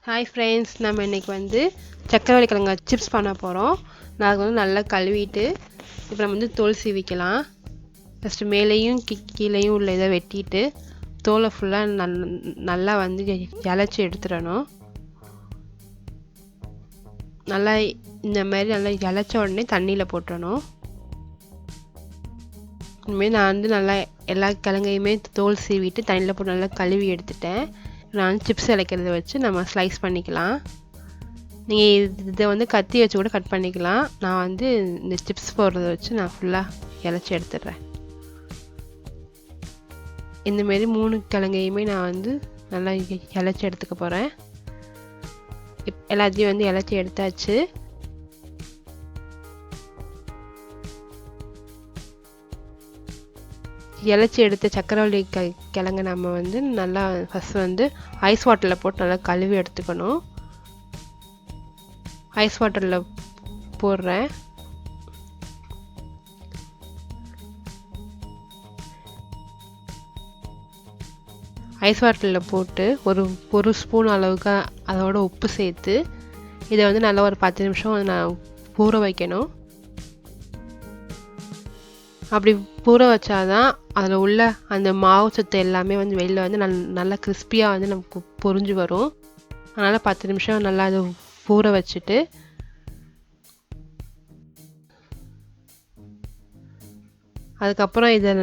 Hi friends, நம்ம இன்றைக்கி வந்து சக்கரவள்ளி கிழங்கு சிப்ஸ் பண்ண போகிறோம். நான் அதுக்கு வந்து நல்லா கழுவிட்டு இப்போ நம்ம வந்து தோல் சீவிக்கலாம். ஃபஸ்ட்டு மேலேயும் கீழேயும் உள்ள இதை வெட்டிட்டு தோலை ஃபுல்லாக நல்லா வந்து இலைச்சி எடுத்துடணும். நல்லா இந்த மாதிரி நல்லா இலைச்ச உடனே தண்ணியில் போட்டுடணும். இனிமேல் நான் வந்து நல்லா எல்லா கிழங்கையுமே தோல் சீவிட்டு தண்ணியில் போட்டு நல்லா கழுவி எடுத்துட்டேன். நான் சிப்ஸ் இலைக்கிறத வச்சு நம்ம ஸ்லைஸ் பண்ணிக்கலாம். நீங்கள் இதை வந்து கத்தி வச்சு கூட கட் பண்ணிக்கலாம். நான் வந்து இந்த சிப்ஸ் போடுறத வச்சு நான் ஃபுல்லாக இலைச்சி எடுத்துடுறேன். இந்தமாரி 3 கிழங்கையுமே நான் வந்து நல்லா இலைச்சி எடுத்துக்க போகிறேன். எல்லாத்தையும் வந்து இலைச்சி எடுத்தாச்சு. இலைச்சி எடுத்த சக்கரவள்ளி கிழங்கு நம்ம வந்து நல்லா ஃபஸ்ட் வந்து ஐஸ் வாட்டரில் போட்டு நல்லா கழுவி எடுத்துக்கணும். ஐஸ் வாட்டரில் போடுறேன். ஐஸ் வாட்டரில் போட்டு ஒரு ஸ்பூன் அளவுக்கு அதோட உப்பு சேர்த்து இதை வந்து நல்லா ஒரு 10 நிமிஷம் நான் ஊற வைக்கணும். அப்படி ஊற வச்சாதான் அதில் உள்ள அந்த மாவு சத்து எல்லாமே வந்து வெளியில் வந்து நல்லா கிறிஸ்பியாக வந்து நமக்கு பொரிஞ்சு வரும். அதனால் 10 நிமிஷம் நல்லா அதை ஊற வச்சுட்டு அதுக்கப்புறம் இதை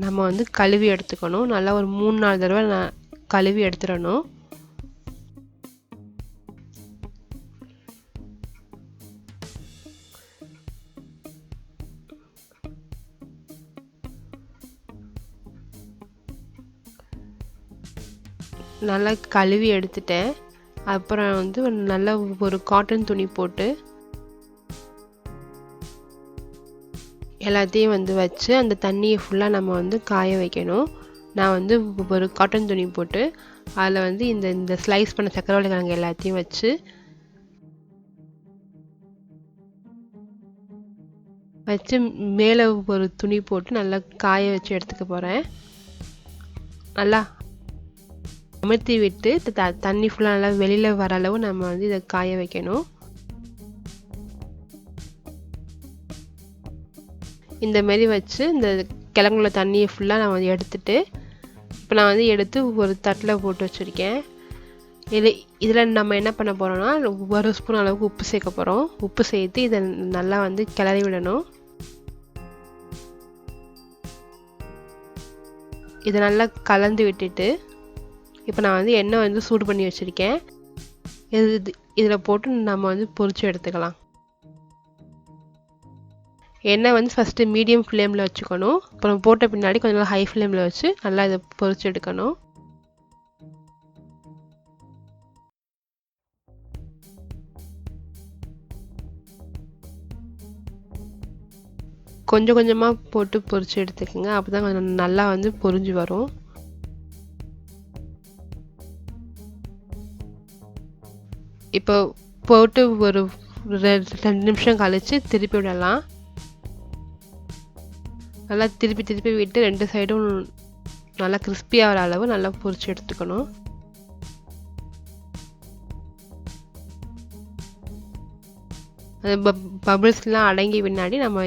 நம்ம வந்து கழுவி எடுத்துக்கணும். நல்லா ஒரு 3-4 தடவை நான் கழுவி எடுத்துடணும். நல்லா கழுவி எடுத்துட்டேன். அப்புறம் வந்து நல்லா ஒரு காட்டன் துணி போட்டு எல்லாத்தையும் வந்து வச்சு அந்த தண்ணியை ஃபுல்லாக நம்ம வந்து காய வைக்கணும். நான் வந்து ஒரு காட்டன் துணி போட்டு அதில் வந்து இந்த ஸ்லைஸ் பண்ண சக்கரவள்ளி கிழங்கு எல்லாத்தையும் வச்சு மேலே ஒரு துணி போட்டு நல்லா காய வச்சு எடுத்துக்க போகிறேன். நல்லா அமர்த்தி விட்டு தண்ணி ஃபுல்லாக நல்லா வெளியில் வர அளவு நம்ம வந்து இதை காய வைக்கணும். இந்த மாதிரி வச்சு இந்த கிழங்குல தண்ணியை ஃபுல்லாக நான் வந்து எடுத்துட்டு இப்போ நான் வந்து எடுத்து ஒரு தட்டில் போட்டு வச்சுருக்கேன். இதில் நம்ம என்ன பண்ண போகிறோம்னா ஒரு ஸ்பூன் அளவுக்கு உப்பு சேர்க்க போகிறோம். உப்பு சேர்த்து இதை நல்லா வந்து கிளறி விடணும். இதை நல்லா கலந்து விட்டுட்டு இப்போ நான் வந்து எண்ணெய் வந்து சூடு பண்ணி வச்சுருக்கேன். இதில் போட்டு நம்ம வந்து பொரிச்சு எடுத்துக்கலாம். எண்ணெய் வந்து ஃபஸ்ட்டு மீடியம் ஃப்ளேமில் வச்சுக்கணும். அப்புறம் போட்ட பின்னாடி கொஞ்சம் ஹை ஃப்ளேமில் வச்சு நல்லா இதை பொரிச்சு எடுக்கணும். கொஞ்சம் கொஞ்சமாக போட்டு பொரிச்சு எடுத்துக்கோங்க. அப்போ தான் கொஞ்சம் நல்லா வந்து பொரிஞ்சு வரும். இப்போ போட்டு ஒரு 2 நிமிஷம் கழித்து திருப்பி விடலாம். நல்லா திருப்பி விட்டு 2 சைடும் நல்லா கிறிஸ்பியாக வர அளவு நல்லா பொரிச்சு எடுத்துக்கணும். அது பபிள்ஸ்லாம் அடங்கி பின்னாடி நம்ம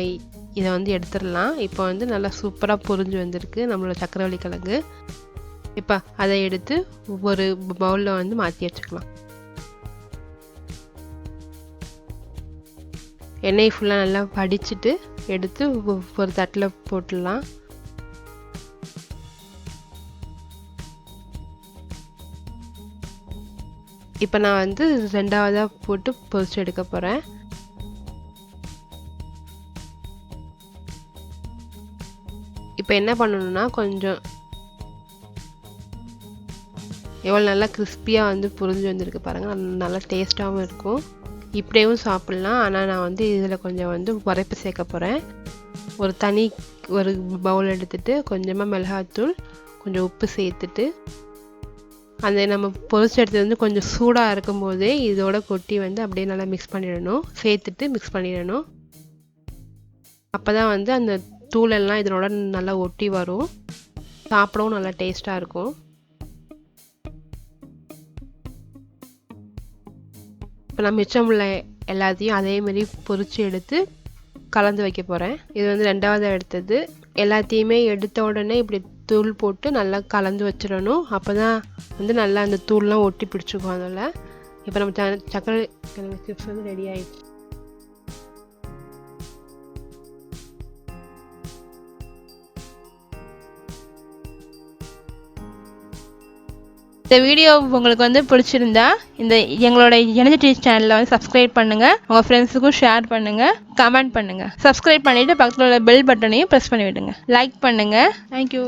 இதை வந்து எடுத்துடலாம். இப்போ வந்து நல்லா சூப்பராக பொரிஞ்சு வந்திருக்கு நம்மளோட சக்கரவள்ளி கிழங்கு. இப்போ அதை எடுத்து ஒரு பவுலில் வந்து மாற்றி வச்சுக்கலாம். எண்ணெய் ஃபுல்லாக நல்லா வடிச்சிட்டு எடுத்து ஒரு தட்டில் போட்டுடலாம். இப்போ நான் வந்து 2வதாக போட்டு பொரிச்சு எடுக்க போகிறேன். இப்போ என்ன பண்ணணும்னா கொஞ்சம் எவ்வளோ நல்லா கிறிஸ்பியாக வந்து பொரிஞ்சு வந்திருக்கு பாருங்கள். நல்லா டேஸ்ட்டாகவும் இருக்கும். இப்படியும் சாப்பிட்லாம். ஆனால் நான் வந்து இதில் கொஞ்சம் வந்து உரைப்பு சேர்க்க போகிறேன். ஒரு பவுல் எடுத்துட்டு கொஞ்சமாக மிளகாத்தூள் கொஞ்சம் உப்பு சேர்த்துட்டு அந்த நம்ம பொரிச்சு எடுத்தது வந்து கொஞ்சம் சூடாக இருக்கும் போதே இதோட கொட்டி வந்து அப்படியே நல்லா மிக்ஸ் பண்ணிடணும். அப்போ தான் வந்து அந்த தூளெல்லாம் இதனோட நல்லா ஒட்டி வரும். சாப்பிடவும் நல்லா டேஸ்ட்டாக இருக்கும். இப்போ நான் மிச்சம் உள்ள எல்லாத்தையும் அதேமாரி பொரித்து எடுத்து கலந்து வைக்க போகிறேன். இது வந்து 2வது எடுத்தது. எல்லாத்தையுமே எடுத்த உடனே இப்படி தூள் போட்டு நல்லா கலந்து வச்சிடணும். அப்போ தான் வந்து நல்லா அந்த தூள்லாம் ஒட்டி பிடிச்சிக்கும். அதில் இப்போ நம்ம சக்கரை கிழங்கு சிப்ஸ் வந்து ரெடி ஆகிடுச்சு. இந்த வீடியோ உங்களுக்கு வந்து பிடிச்சிருந்தா எங்களோட ennaichaddy சேனலை வந்து சப்ஸ்கிரைப் பண்ணுங்கள், உங்கள் ஃப்ரெண்ட்ஸுக்கும் ஷேர் பண்ணுங்கள், கமெண்ட் பண்ணுங்கள். சப்ஸ்கிரைப் பண்ணிவிட்டு பக்கத்தில் உள்ள பெல் பட்டனையும் ப்ரெஸ் பண்ணி விடுங்க. லைக் பண்ணுங்கள். தேங்க்யூ.